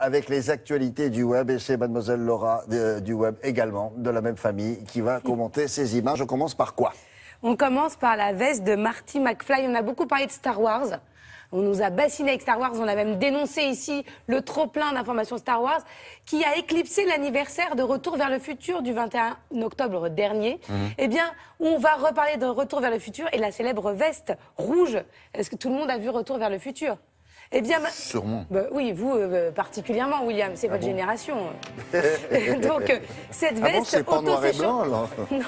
Avec les actualités du web, et c'est mademoiselle Laura du web également, de la même famille, qui va commenter ces images. On commence par quoi? On commence par la veste de Marty McFly. On a beaucoup parlé de Star Wars. On nous a bassiné avec Star Wars. On a même dénoncé ici le trop-plein d'informations Star Wars qui a éclipsé l'anniversaire de Retour vers le futur du 21 octobre dernier. Eh bien, on va reparler de Retour vers le futur et la célèbre veste rouge. Est-ce que tout le monde a vu Retour vers le futur? Eh bien, sûrement. Oui, vous particulièrement, William, c'est votre génération. Donc, cette veste c'est pas noir et blanc, alors? Non,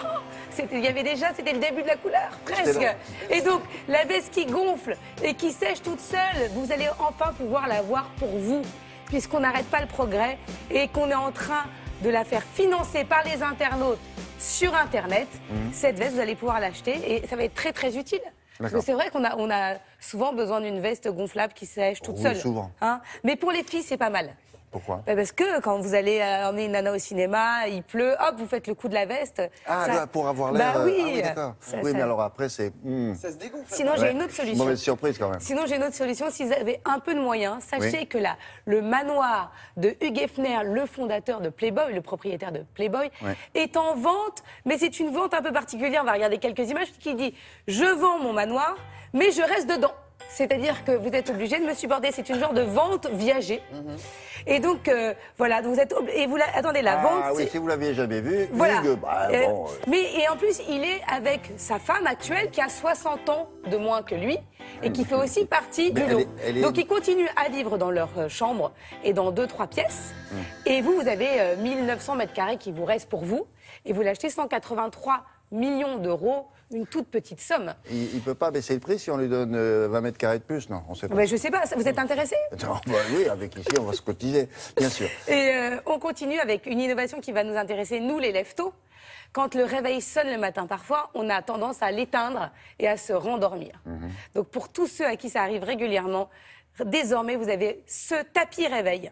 il y avait déjà, c'était le début de la couleur, presque. Et donc, la veste qui gonfle et qui sèche toute seule, vous allez enfin pouvoir la voir pour vous, puisqu'on n'arrête pas le progrès et qu'on est en train de la faire financer par les internautes sur Internet. Cette veste, vous allez pouvoir l'acheter et ça va être très, très utile. Parce que c'est vrai qu'on a souvent besoin d'une veste gonflable qui sèche toute seule. Souvent. Hein, mais pour les filles, c'est pas mal. Pourquoi? Parce que quand vous allez emmener une nana au cinéma, il pleut, hop, vous faites le coup de la veste. Ah, ça... là, pour avoir l'air... oui, ah oui, d'accord. Oui, mais alors après, c'est... Ça se dégonfle. Sinon, j'ai une autre solution. Mauvaise surprise, quand même. Sinon, j'ai une autre solution. Si vous avez un peu de moyens, sachez que là, le manoir de Hugh Hefner, le fondateur de Playboy, le propriétaire de Playboy, est en vente. Mais c'est une vente un peu particulière. On va regarder quelques images qui dit « Je vends mon manoir, mais je reste dedans ». C'est-à-dire que vous êtes obligé de me supporter. C'est une genre de vente viagée. Et donc, voilà, vous êtes obligé. Et vous attendez, la vente. Ah oui, si vous l'aviez jamais vu, voilà. Hugues, Mais en plus, il est avec sa femme actuelle qui a 60 ans de moins que lui et qui fait aussi partie du lot. Donc, ils continuent à vivre dans leur chambre et dans 2-3 pièces. Et vous avez 1900 mètres carrés qui vous restent pour vous. Et vous l'achetez 183 millions d'euros. Une toute petite somme. Il ne peut pas baisser le prix si on lui donne 20 mètres carrés de plus, non? On sait pas. Ben, je ne sais pas, vous êtes intéressé? Non, oui, avec ici, on va se cotiser, bien sûr. Et on continue avec une innovation qui va nous intéresser, nous les leftos. Quand le réveil sonne le matin, parfois, on a tendance à l'éteindre et à se rendormir. Donc pour tous ceux à qui ça arrive régulièrement, désormais, vous avez ce tapis réveil.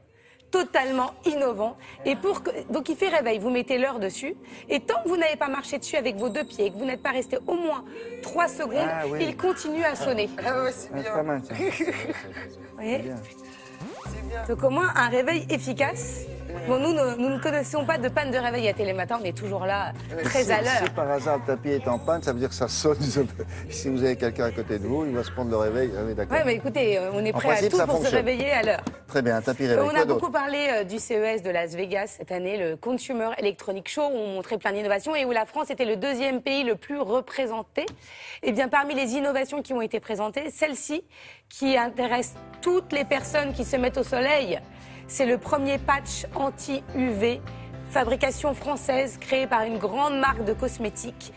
Totalement innovant. Et donc il fait réveil, vous mettez l'heure dessus. Et tant que vous n'avez pas marché dessus avec vos deux pieds et que vous n'êtes pas resté au moins 3 secondes, il continue à sonner. Ah ouais, c'est bien. C'est pas mal, ça. Vous voyez ? Donc au moins un réveil efficace. Bon, nous ne connaissons pas de panne de réveil à Télématin, on est toujours là, très à l'heure. Si par hasard le tapis est en panne, ça veut dire que ça sonne. Si vous avez quelqu'un à côté de vous, il va se prendre le réveil. Ah oui, d'accord. Oui, mais écoutez, on est prêt à tout pour se réveiller à l'heure. Très bien, un tapis réveil. On a beaucoup parlé du CES de Las Vegas cette année, le Consumer Electronic Show, où on montrait plein d'innovations et où la France était le 2e pays le plus représenté. Et bien, parmi les innovations qui ont été présentées, celle-ci, qui intéresse toutes les personnes qui se mettent au soleil, c'est le premier patch anti-UV, fabrication française, créée par une grande marque de cosmétiques.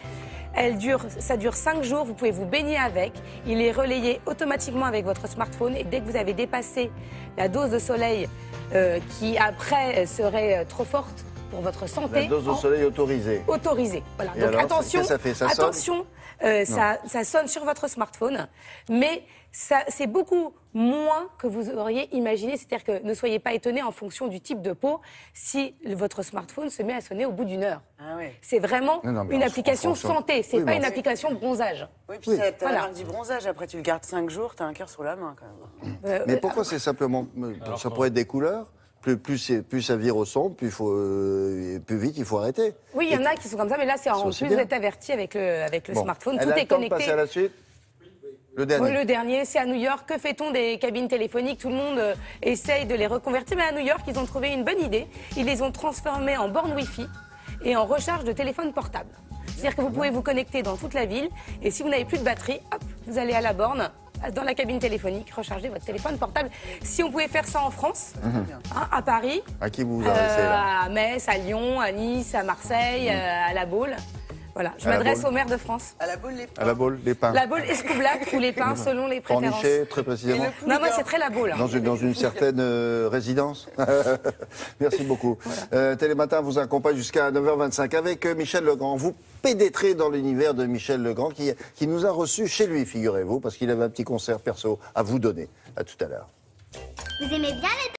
Ça dure 5 jours, vous pouvez vous baigner avec. Il est relayé automatiquement avec votre smartphone et dès que vous avez dépassé la dose de soleil qui après serait trop forte pour votre santé... La dose de soleil autorisée. Autorisée, voilà. Et donc alors, attention, ça fait, ça attention, ça sonne sur votre smartphone, mais c'est beaucoup moins que vous auriez imaginé. C'est-à-dire que ne soyez pas étonnés en fonction du type de peau si votre smartphone se met à sonner au bout d'une heure. Ah ouais. C'est vraiment une application santé, c'est pas une application bronzage. Oui, puis t'as la marque du bronzage, après tu le gardes 5 jours, t'as un cœur sur la main quand même. Mais pourquoi c'est simplement... ça pourrait être des couleurs? Plus ça vire au sombre, plus vite il faut arrêter. Oui, il y en a qui sont comme ça, mais là, c'est en plus, vous êtes averti avec le smartphone, tout est connecté. Passer à la suite. Le dernier. Oui, le dernier, c'est à New York. Que fait-on des cabines téléphoniques? Tout le monde essaye de les reconvertir, mais à New York, ils ont trouvé une bonne idée. Ils les ont transformées en bornes Wi-Fi et en recharge de téléphone portable. C'est-à-dire que vous pouvez vous connecter dans toute la ville et si vous n'avez plus de batterie, hop, vous allez à la borne, dans la cabine téléphonique, recharger votre téléphone portable. Si on pouvait faire ça en France, à Paris, à qui vous adressez là? À Metz, à Lyon, à Nice, à Marseille, à La Baule. Voilà, je m'adresse au maire de France. À la Baule, les pins. À la Baule, les pins. La Baule, Escoublac ou les pins, selon les préférences. Corniché, très précisément. Non, moi, c'est très la Baule. Dans une certaine résidence. Merci beaucoup. Voilà. Télématin vous accompagne jusqu'à 9h25 avec Michel Legrand. Vous pénétrez dans l'univers de Michel Legrand qui nous a reçus chez lui, figurez-vous, parce qu'il avait un petit concert perso à vous donner. À tout à l'heure. Vous aimez bien les